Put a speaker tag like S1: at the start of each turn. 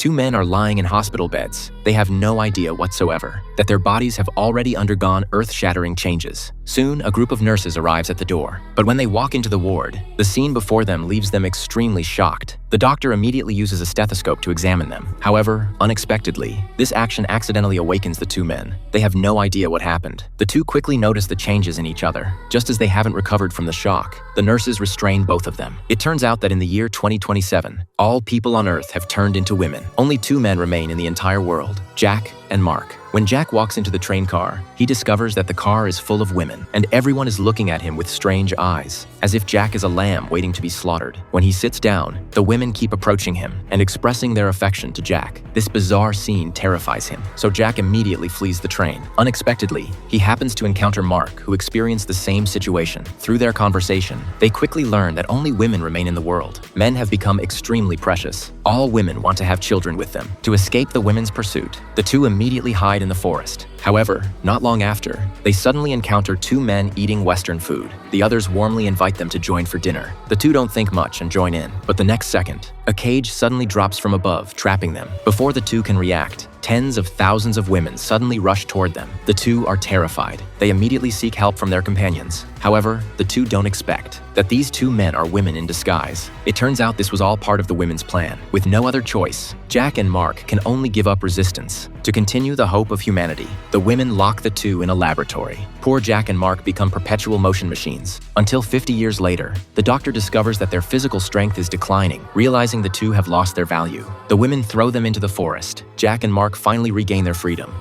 S1: Two men are lying in hospital beds. They have no idea whatsoever that their bodies have already undergone earth-shattering changes. Soon, a group of nurses arrives at the door. But when they walk into the ward, the scene before them leaves them extremely shocked. The doctor immediately uses a stethoscope to examine them. However, unexpectedly, this action accidentally awakens the two men. They have no idea what happened. The two quickly notice the changes in each other. Just as they haven't recovered from the shock, the nurses restrain both of them. It turns out that in the year 2027, all people on Earth have turned into women. Only two men remain in the entire world, Jack and Mark. When Jack walks into the train car, he discovers that the car is full of women, and everyone is looking at him with strange eyes, as if Jack is a lamb waiting to be slaughtered. When he sits down, the women keep approaching him and expressing their affection to Jack. This bizarre scene terrifies him, so Jack immediately flees the train. Unexpectedly, he happens to encounter Mark, who experienced the same situation. Through their conversation, they quickly learn that only women remain in the world. Men have become extremely precious. All women want to have children with them. To escape the women's pursuit, the two immediately hide in the forest. However, not long after, they suddenly encounter two men eating Western food. The others warmly invite them to join for dinner. The two don't think much and join in, but the next second, a cage suddenly drops from above, trapping them. Before the two can react, tens of thousands of women suddenly rush toward them. The two are terrified. They immediately seek help from their companions. However, the two don't expect that these two men are women in disguise. It turns out this was all part of the women's plan. With no other choice, Jack and Mark can only give up resistance to continue the hope of humanity. The women lock the two in a laboratory. Poor Jack and Mark become perpetual motion machines. Until 50 years later, the doctor discovers that their physical strength is declining. Realizing the two have lost their value, the women throw them into the forest. Jack and Mark finally regain their freedom.